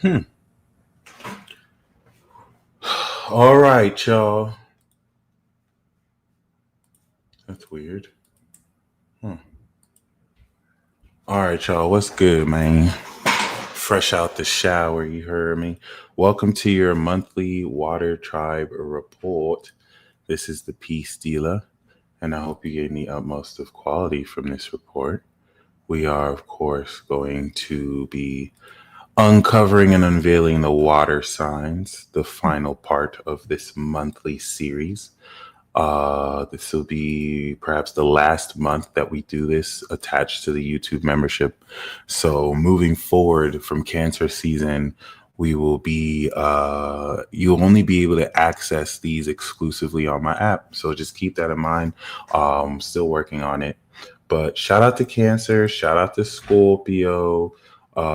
Hmm. All right, y'all. That's weird. Hmm. All right, y'all. What's good, man? Fresh out the shower, you heard me. Welcome to your monthly Water Tribe report. This is the Peace Dealer, and I hope you gain the utmost of quality from this report. We are, of course, going to be uncovering and unveiling the water signs, the final part of this monthly series. This will be perhaps the last month that we do this attached to the YouTube membership. So moving forward from Cancer season, we will be you'll only be able to access these exclusively on my app. So just keep that in mind. Still working on it. But shout out to Cancer, shout out to Scorpio,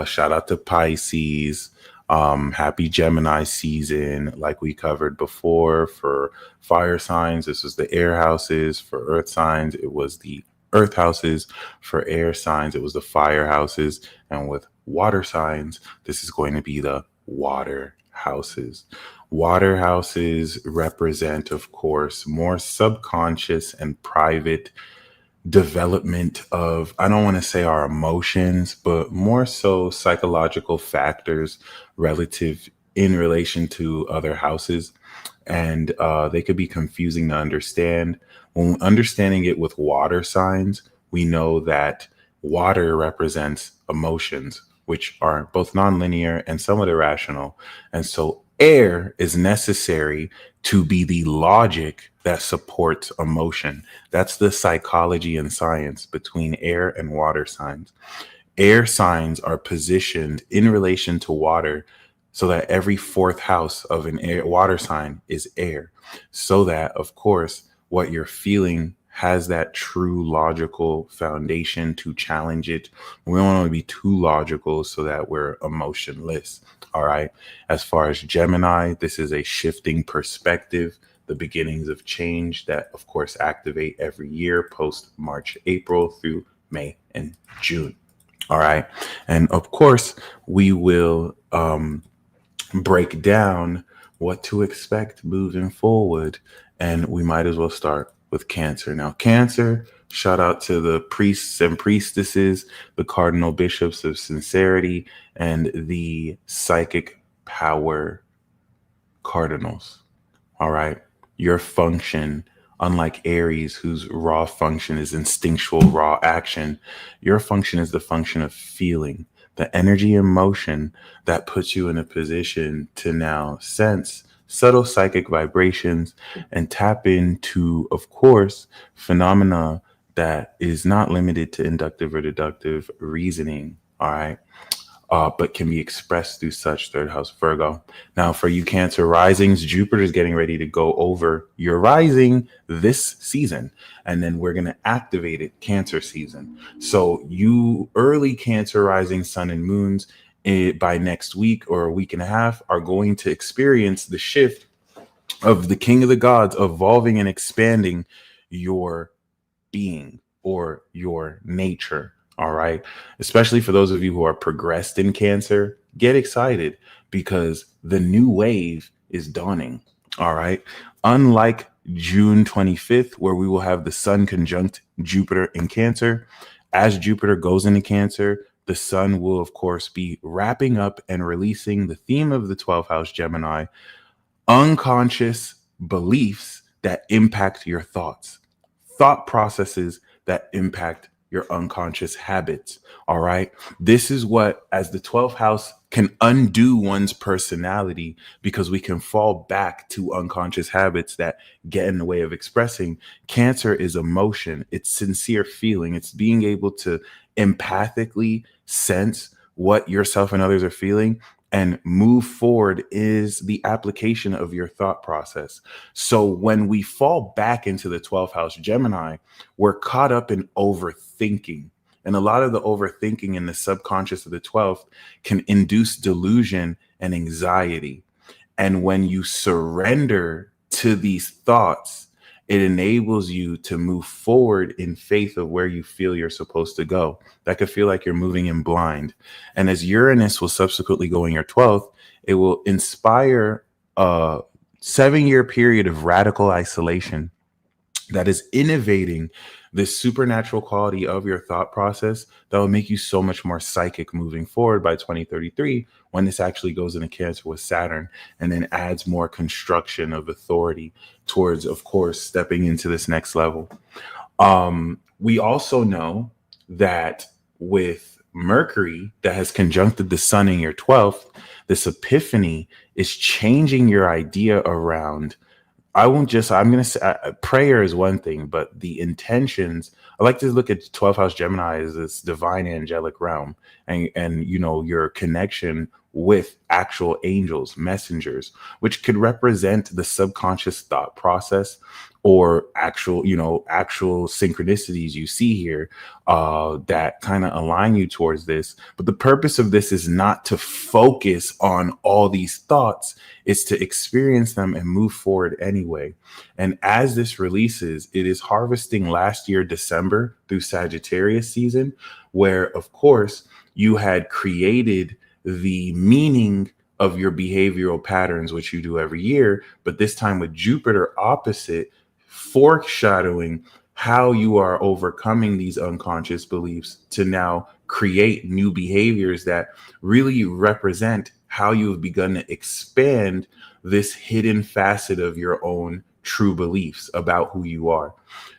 shout out to Pisces. Happy Gemini season, like we covered before. For fire signs, this was the air houses. For earth signs, it was the earth houses. For air signs, it was the fire houses. And with water signs, this is going to be the water houses. Water houses represent, of course, more subconscious and private development of, I don't want to say our emotions, but more so psychological factors relative in relation to other houses. And they could be confusing to understand. When understanding it with water signs, we know that water represents emotions, which are both nonlinear and somewhat irrational. And so air is necessary to be the logic that supports emotion. That's the psychology and science between air and water signs. Air signs are positioned in relation to water so that every fourth house of an air water sign is air. So that, of course, what you're feeling has that true logical foundation to challenge it. We don't want to be too logical so that we're emotionless. All right. As far as Gemini, this is a shifting perspective, the beginnings of change that, of course, activate every year post March, April through May and June. All right. And of course, we will break down what to expect moving forward. And we might as well start with Cancer. Now, Cancer, shout out to the priests and priestesses, the cardinal bishops of sincerity, and the psychic power cardinals. All right. Your function, unlike Aries, whose raw function is instinctual, raw action, your function is the function of feeling, the energy and motion that puts you in a position to now sense subtle psychic vibrations and tap into, of course, phenomena that is not limited to inductive or deductive reasoning. All right, but can be expressed through such third house Virgo. Now, for you Cancer risings, Jupiter is getting ready to go over your rising this season, and then we're going to activate it Cancer season. So, you early Cancer rising sun and moons, by next week or a week and a half, are going to experience the shift of the King of the Gods evolving and expanding your being or your nature. All right. Especially for those of you who are progressed in Cancer, get excited because the new wave is dawning. All right. Unlike June 25th, where we will have the sun conjunct Jupiter in Cancer, as Jupiter goes into Cancer, the sun will, of course, be wrapping up and releasing the theme of the 12th house Gemini, unconscious beliefs that impact your thoughts, thought processes that impact your unconscious habits. All right. This is what, as the 12th house can undo one's personality because we can fall back to unconscious habits that get in the way of expressing. Cancer is emotion, it's sincere feeling, it's being able to empathically sense what yourself and others are feeling and move forward is the application of your thought process. So when we fall back into the 12th house Gemini, we're caught up in overthinking. And a lot of the overthinking in the subconscious of the 12th can induce delusion and anxiety. And when you surrender to these thoughts It enables you to move forward in faith of where you feel you're supposed to go. That could feel like you're moving in blind. And as Uranus will subsequently go in your 12th, it will inspire a 7-year period of radical isolation that is innovating this supernatural quality of your thought process that will make you so much more psychic moving forward by 2033, when this actually goes into Cancer with Saturn and then adds more construction of authority towards, of course, stepping into this next level. We also know that with Mercury that has conjuncted the sun in your 12th, this epiphany is changing your idea around. I'm going to say prayer is one thing, but the intentions, I like to look at 12th house Gemini as this divine angelic realm and, your connection with actual angels, messengers, which could represent the subconscious thought process or actual synchronicities you see here that kind of align you towards this. But the purpose of this is not to focus on all these thoughts. It's to experience them and move forward anyway. And as this releases, it is harvesting last year, December through Sagittarius season, where, of course, you had created the meaning of your behavioral patterns, which you do every year. But this time with Jupiter opposite, foreshadowing how you are overcoming these unconscious beliefs to now create new behaviors that really represent how you have begun to expand this hidden facet of your own true beliefs about who you are.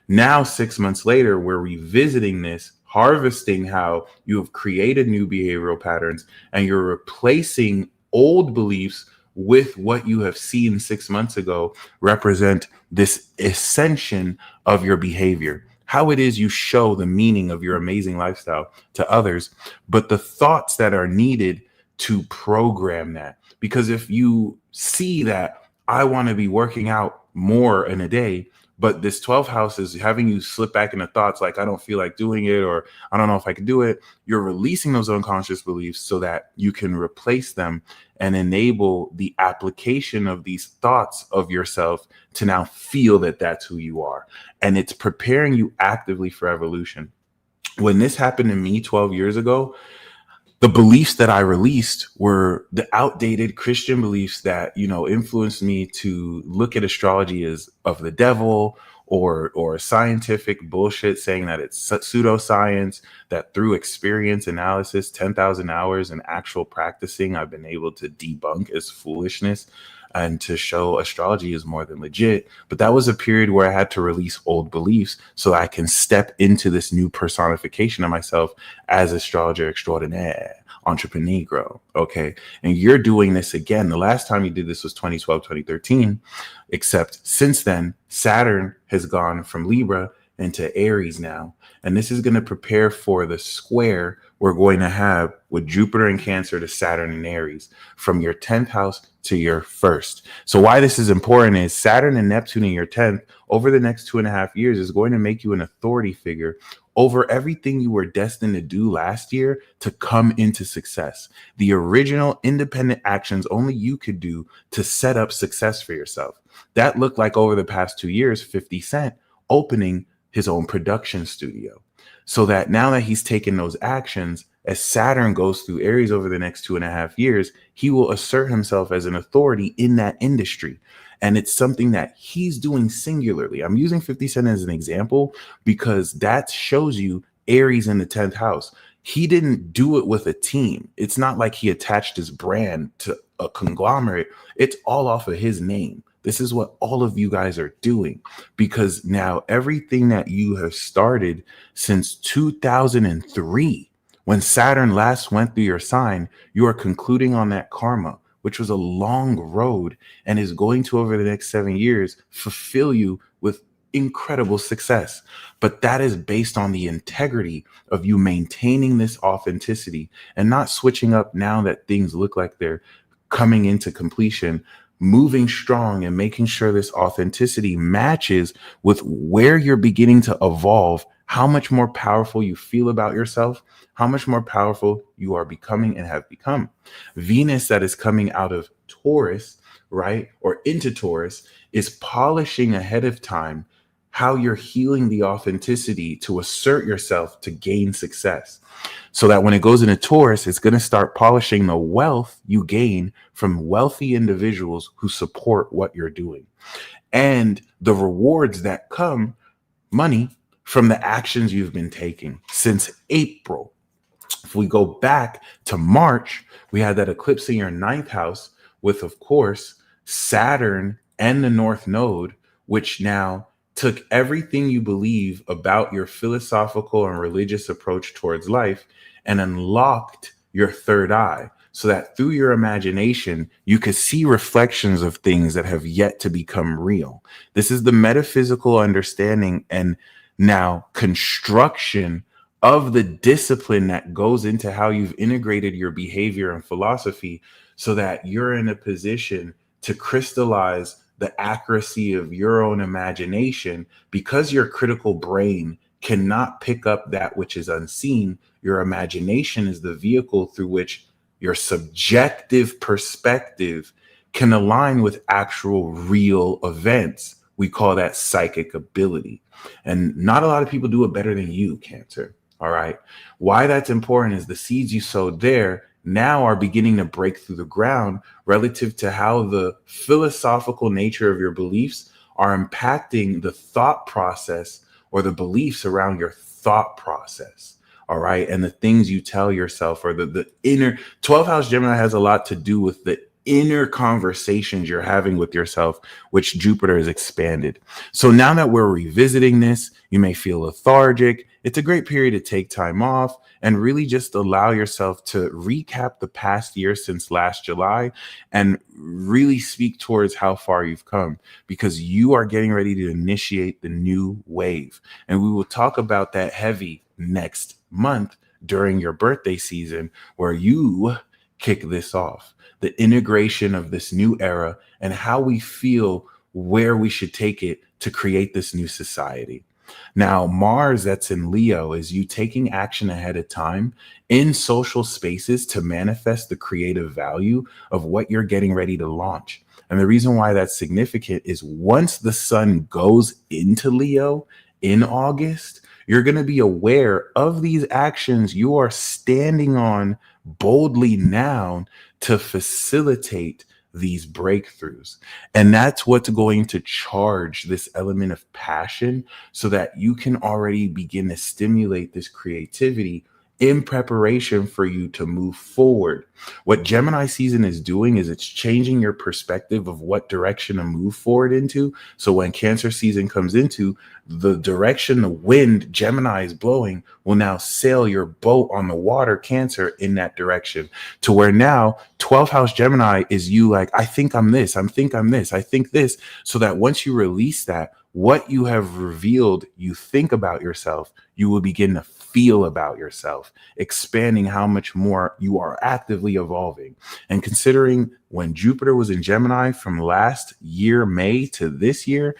Now, 6 months later, we're revisiting this, harvesting how you have created new behavioral patterns and you're replacing old beliefs with what you have seen 6 months ago represent this ascension of your behavior, how it is you show the meaning of your amazing lifestyle to others, but the thoughts that are needed to program that. Because if you see that I want to be working out more in a day, but this 12th house is having you slip back into thoughts like, I don't feel like doing it, or I don't know if I can do it. You're releasing those unconscious beliefs so that you can replace them and enable the application of these thoughts of yourself to now feel that that's who you are. And it's preparing you actively for evolution. When this happened to me 12 years ago, the beliefs that I released were the outdated Christian beliefs that, influenced me to look at astrology as of the devil or scientific bullshit, saying that it's pseudoscience, that through experience analysis, 10,000 hours and actual practicing, I've been able to debunk as foolishness and to show astrology is more than legit. But that was a period where I had to release old beliefs so I can step into this new personification of myself as astrologer extraordinaire, entrepreneur. Okay. And you're doing this again. The last time you did this was 2012, 2013, except since then, Saturn has gone from Libra into Aries now. And this is going to prepare for the square we're going to have with Jupiter in Cancer to Saturn in Aries from your 10th house to your first. So why this is important is Saturn and Neptune in your 10th over the next 2.5 years is going to make you an authority figure over everything you were destined to do last year to come into success. The original independent actions only you could do to set up success for yourself. That looked like over the past 2 years, 50 Cent opening his own production studio. So that now that he's taken those actions, as Saturn goes through Aries over the next 2.5 years, he will assert himself as an authority in that industry. And it's something that he's doing singularly. I'm using 50 Cent as an example because that shows you Aries in the 10th house. He didn't do it with a team. It's not like he attached his brand to a conglomerate. It's all off of his name. This is what all of you guys are doing, because now everything that you have started since 2003, when Saturn last went through your sign, you are concluding on that karma, which was a long road and is going to, over the next 7 years, fulfill you with incredible success. But that is based on the integrity of you maintaining this authenticity and not switching up now that things look like they're coming into completion, moving strong and making sure this authenticity matches with where you're beginning to evolve, how much more powerful you feel about yourself, how much more powerful you are becoming and have become. Venus that is coming out of Taurus, right, or into Taurus, is polishing ahead of time how you're healing the authenticity to assert yourself to gain success. So that when it goes into Taurus, it's going to start polishing the wealth you gain from wealthy individuals who support what you're doing, and the rewards that come, money, from the actions you've been taking since April. If we go back to March, we had that eclipse in your ninth house with, of course, Saturn and the North Node, which now took everything you believe about your philosophical and religious approach towards life and unlocked your third eye, so that through your imagination, you could see reflections of things that have yet to become real. This is the metaphysical understanding and now construction of the discipline that goes into how you've integrated your behavior and philosophy, so that you're in a position to crystallize the accuracy of your own imagination. Because your critical brain cannot pick up that which is unseen, your imagination is the vehicle through which your subjective perspective can align with actual real events. We call that psychic ability. And not a lot of people do it better than you, Cancer. All right. Why that's important is the seeds you sowed there now are beginning to break through the ground relative to how the philosophical nature of your beliefs are impacting the thought process or the beliefs around your thought process. All right. And the things you tell yourself, or the inner 12th house Gemini has a lot to do with the inner conversations you're having with yourself, which Jupiter has expanded. So now that we're revisiting this, you may feel lethargic. It's a great period to take time off and really just allow yourself to recap the past year since last July and really speak towards how far you've come, because you are getting ready to initiate the new wave. And we will talk about that heavy next month during your birthday season, where you kick this off, the integration of this new era and how we feel where we should take it to create this new society. Now, Mars, that's in Leo, is you taking action ahead of time in social spaces to manifest the creative value of what you're getting ready to launch. And the reason why that's significant is once the sun goes into Leo in August, you're going to be aware of these actions you are standing on boldly now to facilitate these breakthroughs. And that's what's going to charge this element of passion, so that you can already begin to stimulate this creativity in preparation for you to move forward. What Gemini season is doing is it's changing your perspective of what direction to move forward into. So when Cancer season comes into, the direction the wind Gemini is blowing will now sail your boat on the water, Cancer, in that direction, to where now 12th house Gemini is you like, I think I'm this, I think I'm this, I think this. So that once you release that, what you have revealed you think about yourself, you will begin to feel about yourself, expanding how much more you are actively evolving. And considering when Jupiter was in Gemini from last year, May, to this year,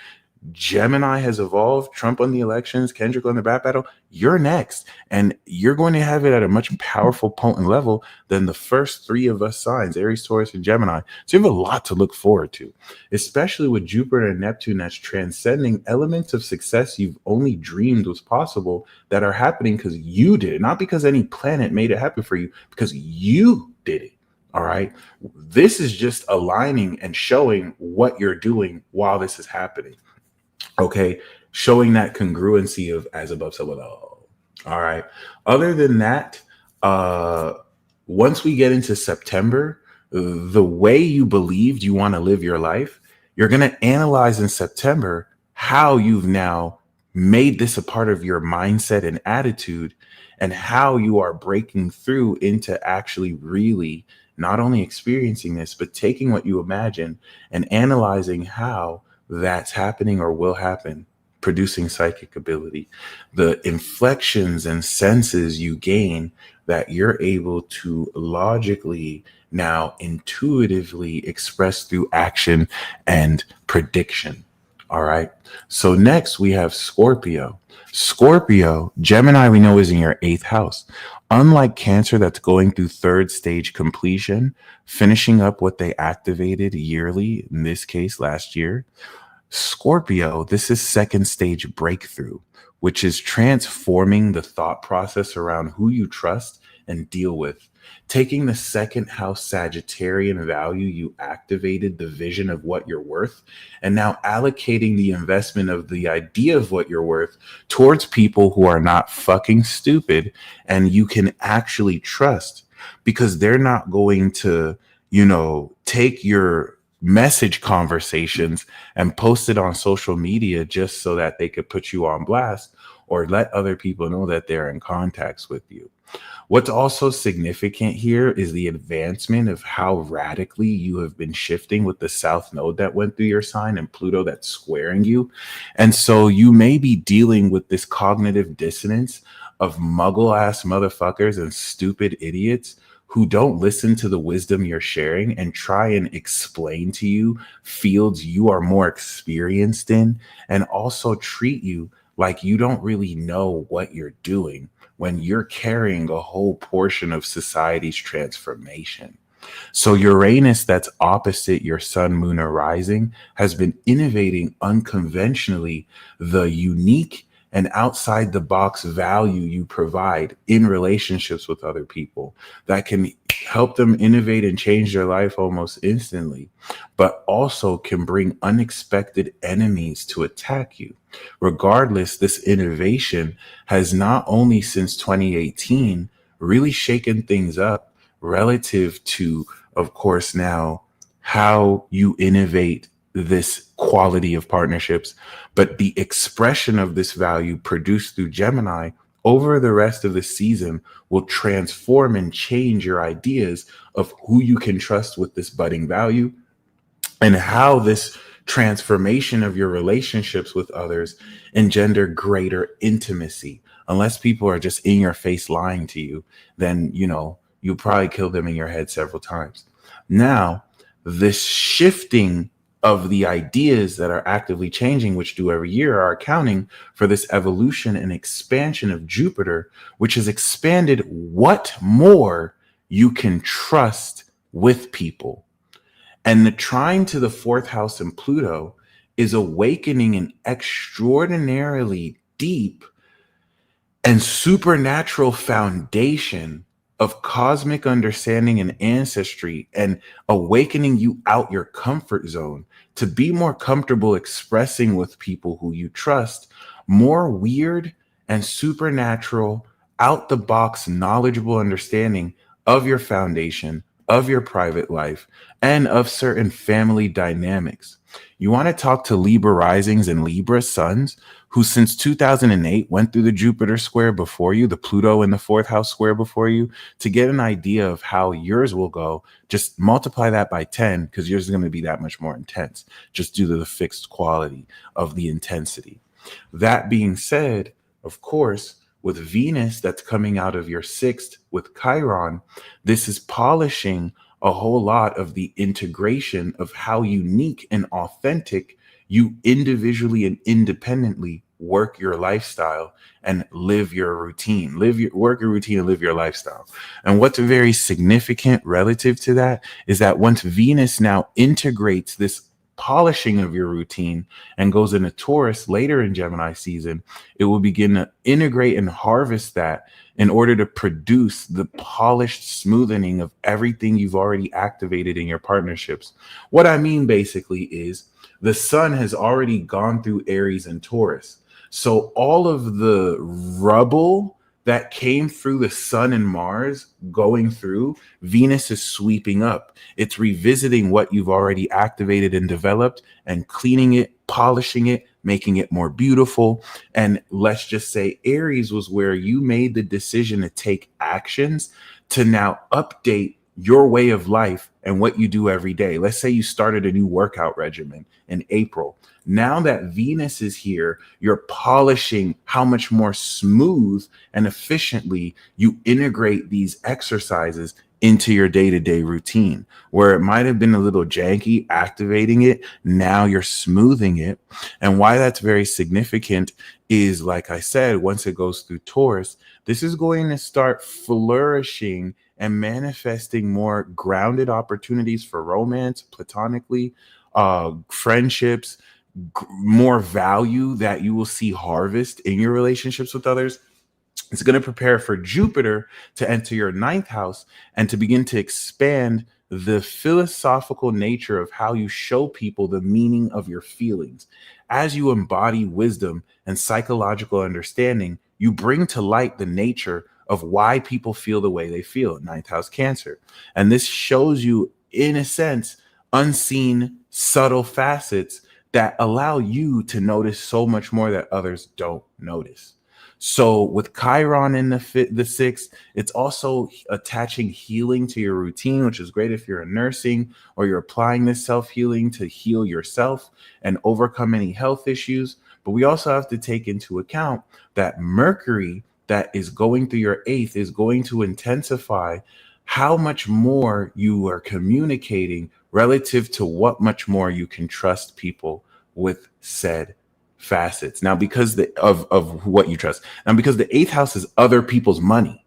Gemini has evolved. Trump on the elections, Kendrick on the rap battle. You're next. And you're going to have it at a much powerful, potent level than the first three of us signs, Aries, Taurus, and Gemini. So you have a lot to look forward to, especially with Jupiter and Neptune that's transcending elements of success you've only dreamed was possible that are happening because you did it, not because any planet made it happen for you, because you did it. All right. This is just aligning and showing what you're doing while this is happening. Okay, showing that congruency of as above, so below. All right. Other than that, once we get into September, the way you believed you want to live your life, you're going to analyze in September how you've now made this a part of your mindset and attitude, and how you are breaking through into actually really not only experiencing this, but taking what you imagine and analyzing how that's happening or will happen, producing psychic ability, the inflections and senses you gain that you're able to logically now intuitively express through action and prediction. All right. So next we have Scorpio. Scorpio, Gemini, we know, is in your eighth house. Unlike Cancer, that's going through third stage completion, finishing up what they activated yearly, in this case last year, Scorpio, this is second stage breakthrough, which is transforming the thought process around who you trust and deal with. Taking the second house Sagittarian value, you activated the vision of what you're worth, and now allocating the investment of the idea of what you're worth towards people who are not fucking stupid and you can actually trust, because they're not going to, take your message conversations and post it on social media just so that they could put you on blast or let other people know that they're in contacts with you. What's also significant here is the advancement of how radically you have been shifting with the South Node that went through your sign and Pluto that's squaring you. And so you may be dealing with this cognitive dissonance of muggle ass motherfuckers and stupid idiots who don't listen to the wisdom you're sharing and try and explain to you fields you are more experienced in, and also treat you like you don't really know what you're doing when you're carrying a whole portion of society's transformation. So Uranus, that's opposite your sun, moon, or rising, has been innovating unconventionally the unique and outside the box value you provide in relationships with other people that can help them innovate and change their life almost instantly, but also can bring unexpected enemies to attack you. Regardless, this innovation has not only since 2018 really shaken things up relative to, of course, now how you innovate this quality of partnerships, but the expression of this value produced through Gemini over the rest of the season will transform and change your ideas of who you can trust with this budding value, and how this transformation of your relationships with others engender greater intimacy. Unless people are just in your face lying to you, then you probably kill them in your head several times. Now, this shifting of the ideas that are actively changing, which do every year, are accounting for this evolution and expansion of Jupiter, which has expanded what more you can trust with people. And the trine to the fourth house in Pluto is awakening an extraordinarily deep and supernatural foundation of cosmic understanding and ancestry, and awakening you out your comfort zone to be more comfortable expressing with people who you trust more weird and supernatural, out the box, knowledgeable understanding of your foundation, of your private life, and of certain family dynamics. You want to talk to Libra risings and Libra suns who since 2008 went through the Jupiter square before you, the Pluto in the fourth house square before you, to get an idea of how yours will go. Just multiply that by 10, because yours is going to be that much more intense just due to the fixed quality of the intensity. That being said, of course, with Venus that's coming out of your sixth with Chiron, this is polishing a whole lot of the integration of how unique and authentic you individually and independently work your lifestyle and live your routine, work your routine and live your lifestyle. And what's very significant relative to that is that once Venus now integrates this polishing of your routine and goes into Taurus later in Gemini season, it will begin to integrate and harvest that in order to produce the polished smoothing of everything you've already activated in your partnerships. What I mean basically is the sun has already gone through Aries and Taurus. So all of the rubble that came through the sun and Mars going through, Venus is sweeping up. It's revisiting what you've already activated and developed and cleaning it, polishing it, making it more beautiful. And let's just say Aries was where you made the decision to take actions to now update your way of life and what you do every day. Let's say you started a new workout regimen in April. Now that Venus is here, you're polishing how much more smooth and efficiently you integrate these exercises into your day-to-day routine. Where it might have been a little janky activating it, now you're smoothing it. And why that's very significant is, like I said, once it goes through Taurus, this is going to start flourishing and manifesting more grounded opportunities for romance, platonically, friendships, more value that you will see harvest in your relationships with others. It's going to prepare for Jupiter to enter your ninth house and to begin to expand the philosophical nature of how you show people the meaning of your feelings. As you embody wisdom and psychological understanding, you bring to light the nature of why people feel the way they feel. Ninth house Cancer. And this shows you, in a sense, unseen, subtle facets that allow you to notice so much more that others don't notice. So with Chiron in the sixth, it's also attaching healing to your routine, which is great if you're nursing or you're applying this self-healing to heal yourself and overcome any health issues. But we also have to take into account that Mercury that is going through your eighth is going to intensify how much more you are communicating relative to what much more you can trust people with said facets. Now, because of what you trust. Now, because the eighth house is other people's money.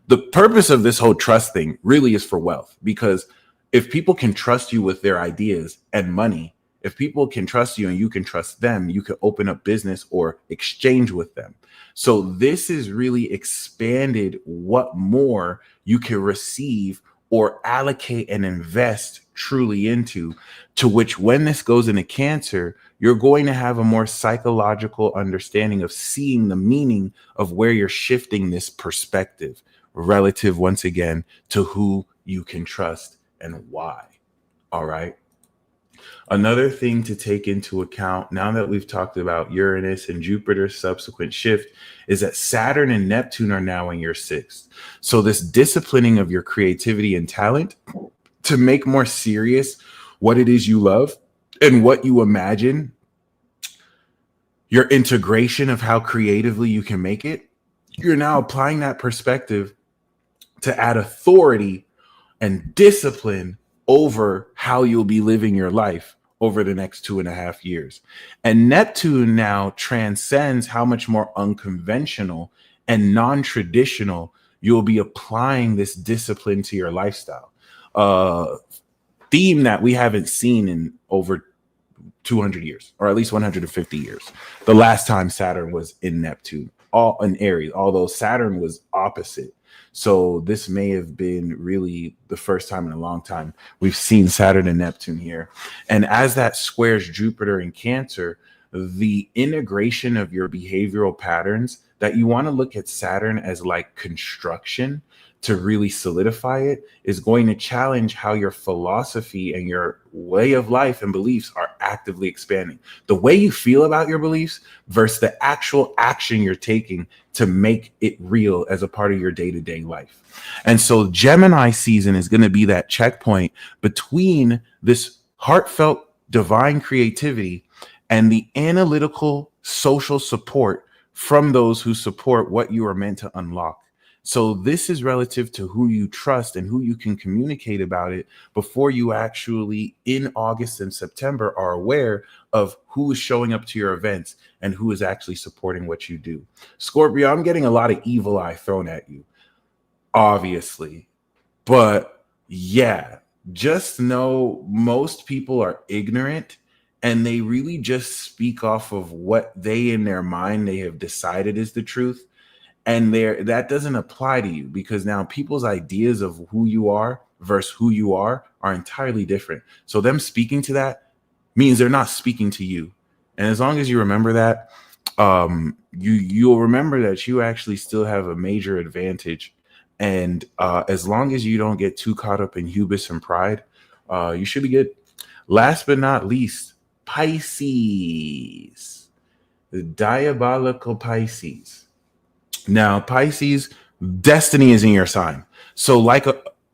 The purpose of this whole trust thing really is for wealth, because if people can trust you with their ideas and money, if people can trust you and you can trust them, you can open up business or exchange with them. So this is really expanded what more you can receive or allocate and invest truly into, to which when this goes into Cancer, you're going to have a more psychological understanding of seeing the meaning of where you're shifting this perspective relative, once again, to who you can trust and why. All right. Another thing to take into account, now that we've talked about Uranus and Jupiter's subsequent shift, is that Saturn and Neptune are now in your sixth. So this disciplining of your creativity and talent to make more serious what it is you love and what you imagine, your integration of how creatively you can make it, you're now applying that perspective to add authority and discipline over how you'll be living your life over the next 2.5 years. And Neptune now transcends how much more unconventional and non-traditional you'll be applying this discipline to your lifestyle. Theme that we haven't seen in over 200 years, or at least 150 years. The last time Saturn was in Neptune, all in Aries, although Saturn was opposite. So this may have been really the first time in a long time we've seen Saturn and Neptune here. And as that squares Jupiter in Cancer, the integration of your behavioral patterns, that you want to look at Saturn as like construction to really solidify it, is going to challenge how your philosophy and your way of life and beliefs are actively expanding. The way you feel about your beliefs versus the actual action you're taking to make it real as a part of your day-to-day life. And so Gemini season is going to be that checkpoint between this heartfelt divine creativity and the analytical social support from those who support what you are meant to unlock. So this is relative to who you trust and who you can communicate about it before you actually, in August and September, are aware of who is showing up to your events and who is actually supporting what you do. Scorpio, I'm getting a lot of evil eye thrown at you, obviously. But yeah, just know most people are ignorant and they really just speak off of what they in their mind they have decided is the truth. And that doesn't apply to you, because now people's ideas of who you are versus who you are entirely different. So them speaking to that means they're not speaking to you. And as long as you remember that, you'll remember that you actually still have a major advantage. And as long as you don't get too caught up in hubris and pride, you should be good. Last but not least, Pisces, the diabolical Pisces. Now, Pisces, destiny is in your sign. So like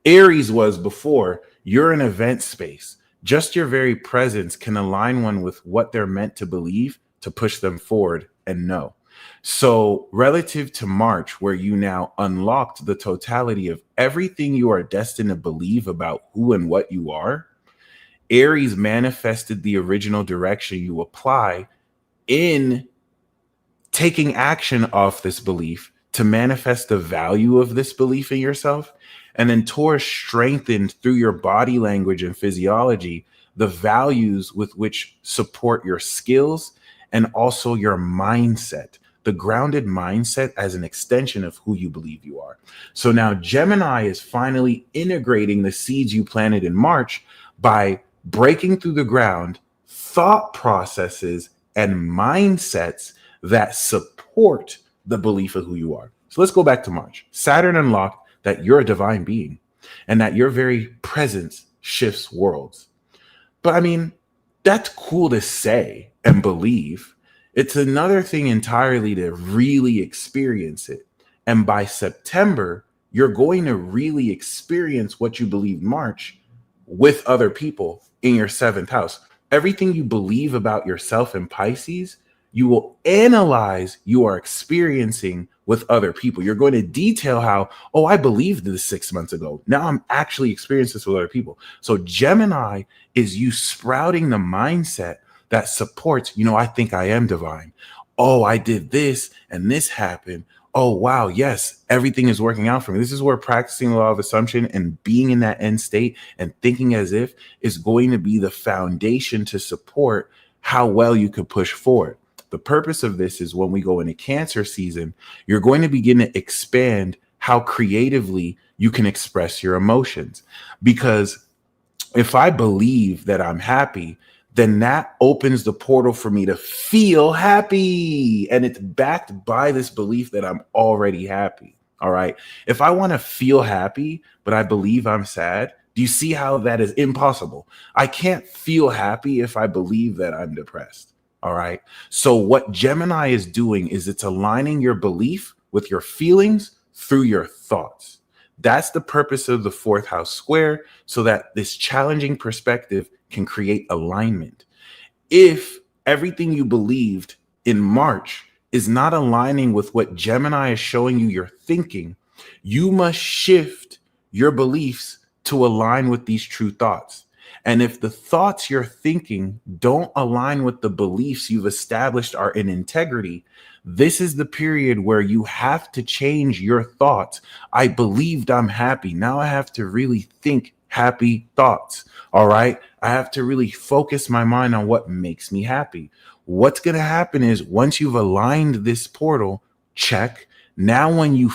Aries was before, you're an event space. Just your very presence can align one with what they're meant to believe to push them forward and know. So relative to March, where you now unlocked the totality of everything you are destined to believe about who and what you are, Aries manifested the original direction you apply in taking action off this belief to manifest the value of this belief in yourself. And then Taurus strengthened through your body language and physiology the values with which support your skills and also your mindset, the grounded mindset as an extension of who you believe you are. So now Gemini is finally integrating the seeds you planted in March by breaking through the ground thought processes and mindsets that support the belief of who you are. So let's go back to March. Saturn unlocked that you're a divine being and that your very presence shifts worlds. But I mean, that's cool to say and believe. It's another thing entirely to really experience it. And by September, you're going to really experience what you believe March with other people in your seventh house. Everything you believe about yourself in Pisces, you will analyze you are experiencing with other people. You're going to detail how, oh, I believed this 6 months ago. Now I'm actually experiencing this with other people. So Gemini is you sprouting the mindset that supports, I think I am divine. Oh, I did this and this happened. Oh, wow. Yes, everything is working out for me. This is where practicing the law of assumption and being in that end state and thinking as if is going to be the foundation to support how well you could push forward. The purpose of this is when we go into Cancer season, you're going to begin to expand how creatively you can express your emotions. Because if I believe that I'm happy, then that opens the portal for me to feel happy. And it's backed by this belief that I'm already happy. All right. If I want to feel happy, but I believe I'm sad, do you see how that is impossible? I can't feel happy if I believe that I'm depressed. All right. So what Gemini is doing is it's aligning your belief with your feelings through your thoughts. That's the purpose of the fourth house square, so that this challenging perspective can create alignment. If everything you believed in March is not aligning with what Gemini is showing you you're thinking, you must shift your beliefs to align with these true thoughts. And if the thoughts you're thinking don't align with the beliefs you've established are in integrity, this is the period where you have to change your thoughts. I believed I'm happy. Now I have to really think happy thoughts. All right. I have to really focus my mind on what makes me happy. What's going to happen is once you've aligned this portal, check. Now, when you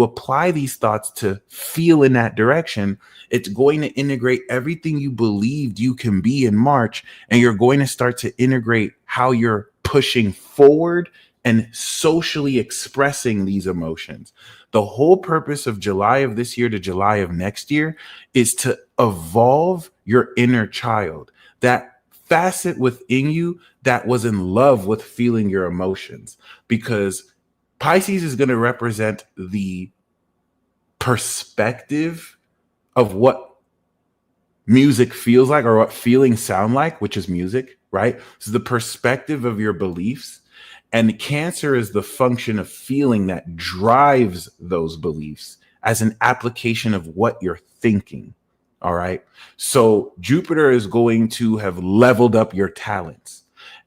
apply these thoughts to feel in that direction, it's going to integrate everything you believed you can be in March, and you're going to start to integrate how you're pushing forward and socially expressing these emotions. The whole purpose of July of this year to July of next year is to evolve your inner child, that facet within you that was in love with feeling your emotions, because Pisces is going to represent the perspective of what music feels like, or what feelings sound like, which is music, right? So the perspective of your beliefs, and Cancer is the function of feeling that drives those beliefs as an application of what you're thinking. All right. So Jupiter is going to have leveled up your talents.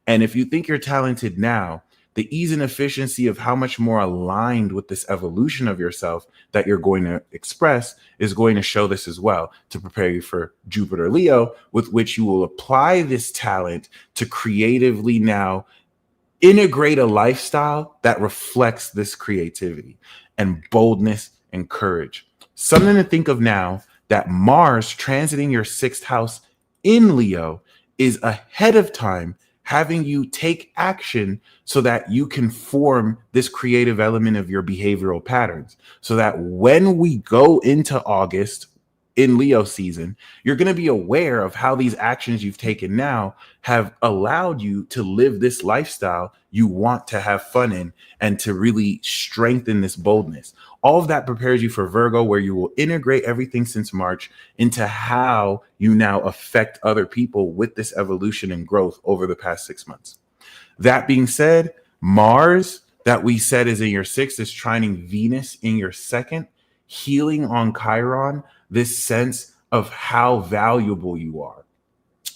And if you think you're talented now, the ease and efficiency of how much more aligned with this evolution of yourself that you're going to express is going to show this as well, to prepare you for Jupiter Leo, with which you will apply this talent to creatively now integrate a lifestyle that reflects this creativity and boldness and courage. Something to think of now, that Mars transiting your sixth house in Leo is ahead of time having you take action so that you can form this creative element of your behavioral patterns, so that when we go into August in Leo season, you're going to be aware of how these actions you've taken now have allowed you to live this lifestyle you want to have fun in, and to really strengthen this boldness. All of that prepares you for Virgo, where you will integrate everything since March into how you now affect other people with this evolution and growth over the past 6 months. That being said, Mars, that we said is in your sixth, is trining Venus in your second, healing on Chiron this sense of how valuable you are.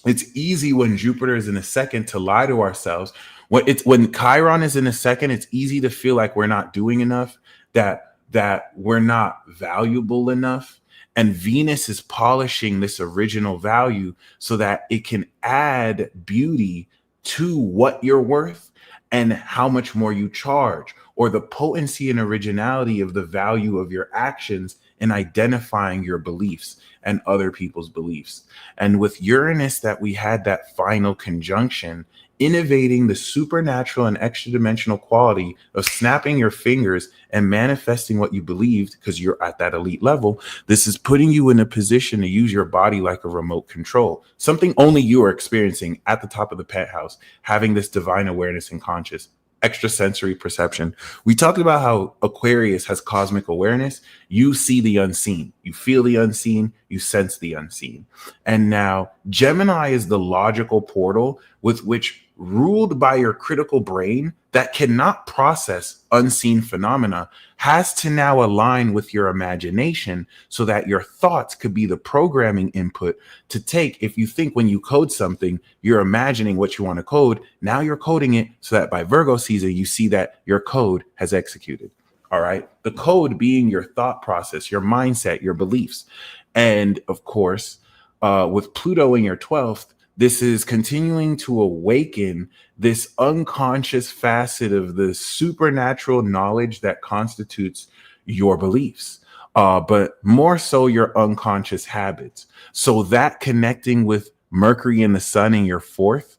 It's easy when Jupiter is in a second to lie to ourselves. When Chiron is in a second, it's easy to feel like we're not doing enough, that we're not valuable enough. And Venus is polishing this original value so that it can add beauty to what you're worth and how much more you charge, or the potency and originality of the value of your actions in identifying your beliefs and other people's beliefs. And with Uranus, that we had that final conjunction, innovating the supernatural and extra dimensional quality of snapping your fingers and manifesting what you believed because you're at that elite level. This is putting you in a position to use your body like a remote control, something only you are experiencing at the top of the penthouse, having this divine awareness and conscious extrasensory perception. We talked about how Aquarius has cosmic awareness. You see the unseen, you feel the unseen, you sense the unseen. And now Gemini is the logical portal with which, ruled by your critical brain that cannot process unseen phenomena, has to now align with your imagination so that your thoughts could be the programming input to take. If you think when you code something, you're imagining what you want to code, now you're coding it so that by Virgo season, you see that your code has executed. All right. The code being your thought process, your mindset, your beliefs. And of course, with Pluto in your 12th, this is continuing to awaken this unconscious facet of the supernatural knowledge that constitutes your beliefs, but more so your unconscious habits. So that connecting with Mercury and the Sun in your 4th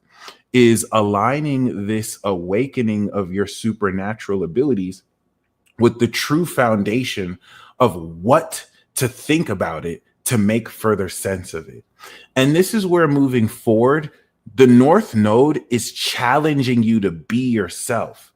is aligning this awakening of your supernatural abilities with the true foundation of what to think about it to make further sense of it. And this is where, moving forward, the North Node is challenging you to be yourself.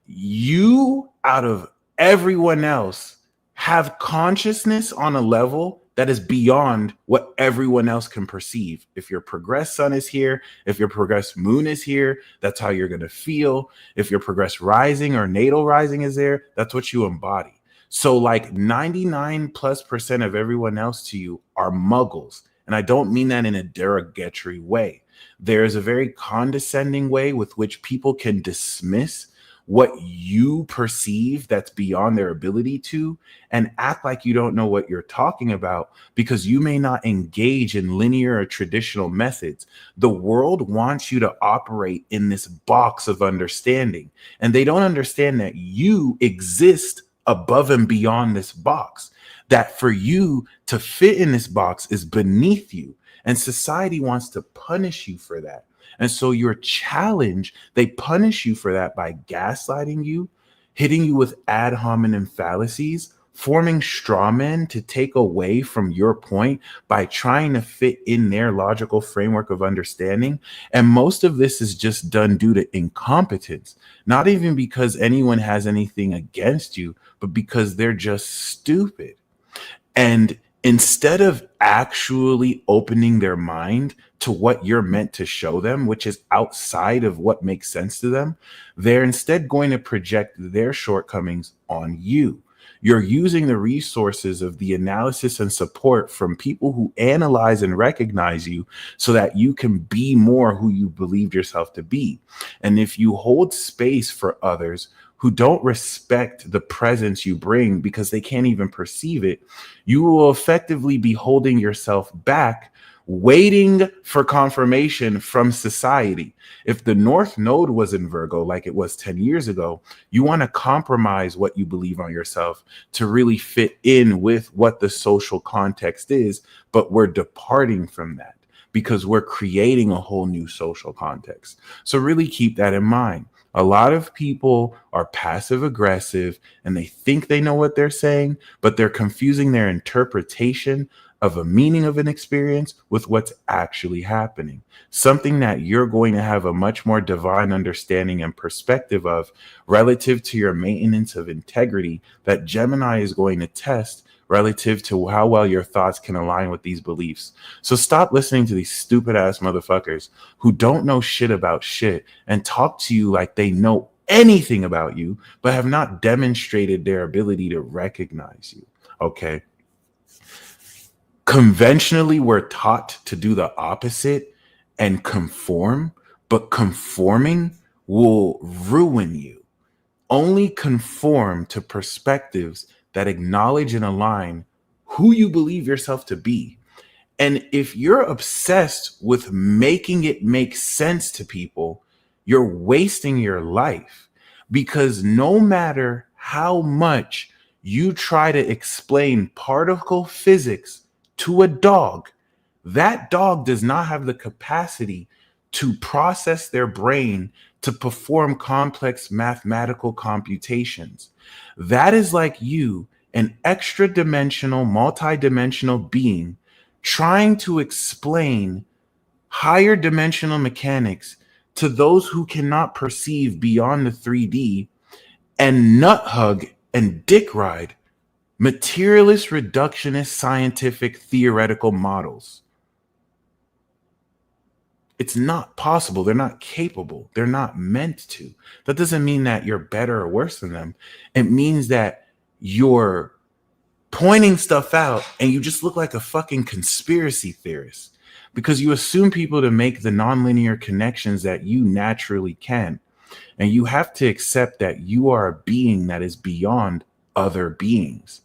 You, out of everyone else, have consciousness on a level that is beyond what everyone else can perceive. If your progressed sun is here, if your progressed moon is here, that's how you're going to feel. If your progressed rising or natal rising is there, that's what you embody. So like 99+% of everyone else to you are muggles. And I don't mean that in a derogatory way. There is a very condescending way with which people can dismiss what you perceive that's beyond their ability to, and act like you don't know what you're talking about because you may not engage in linear or traditional methods. The world wants you to operate in this box of understanding, and they don't understand that you exist above and beyond this box, that for you to fit in this box is beneath you, and society wants to punish you for that. And so your challenge, they punish you for that by gaslighting you, hitting you with ad hominem fallacies, forming straw men to take away from your point by trying to fit in their logical framework of understanding. And most of this is just done due to incompetence, not even because anyone has anything against you, but because they're just stupid. And instead of actually opening their mind to what you're meant to show them, which is outside of what makes sense to them, they're instead going to project their shortcomings on you. You're using the resources of the analysis and support from people who analyze and recognize you so that you can be more who you believed yourself to be. And if you hold space for others who don't respect the presence you bring because they can't even perceive it, you will effectively be holding yourself back, waiting for confirmation from society. If the North Node was in Virgo like it was 10 years ago, you want to compromise what you believe on yourself to really fit in with what the social context is, but we're departing from that because we're creating a whole new social context. So really keep that in mind. A lot of people are passive aggressive and they think they know what they're saying, but they're confusing their interpretation of a meaning of an experience with what's actually happening. Something that you're going to have a much more divine understanding and perspective of relative to your maintenance of integrity that Gemini is going to test relative to how well your thoughts can align with these beliefs. So stop listening to these stupid ass motherfuckers who don't know shit about shit and talk to you like they know anything about you, but have not demonstrated their ability to recognize you. Okay. Conventionally, we're taught to do the opposite and conform, but conforming will ruin you. Only conform to perspectives that acknowledge and align who you believe yourself to be. And if you're obsessed with making it make sense to people, you're wasting your life, because no matter how much you try to explain particle physics to a dog, that dog does not have the capacity to process their brain to perform complex mathematical computations. That is like you, an extra dimensional, multi-dimensional being, trying to explain higher dimensional mechanics to those who cannot perceive beyond the 3D, and nut hug and dick ride materialist, reductionist, scientific, theoretical models. It's not possible. They're not capable. They're not meant to. That doesn't mean that you're better or worse than them. It means that you're pointing stuff out and you just look like a fucking conspiracy theorist, because you assume people to make the nonlinear connections that you naturally can. And you have to accept that you are a being that is beyond other beings.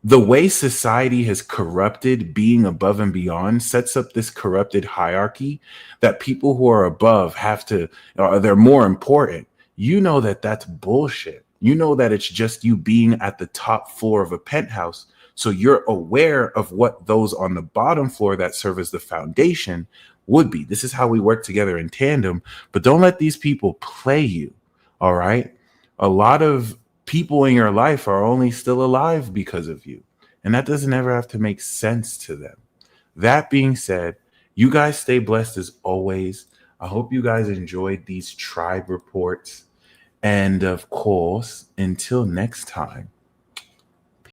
The way society has corrupted being above and beyond sets up this corrupted hierarchy that people who are above have to, they're more important. You know that that's bullshit. You know that it's just you being at the top floor of a penthouse. So you're aware of what those on the bottom floor that serve as the foundation would be. This is how we work together in tandem, but don't let these people play you. All right. A lot of people in your life are only still alive because of you. And that doesn't ever have to make sense to them. That being said, you guys stay blessed as always. I hope you guys enjoyed these tribe reports. And of course, until next time,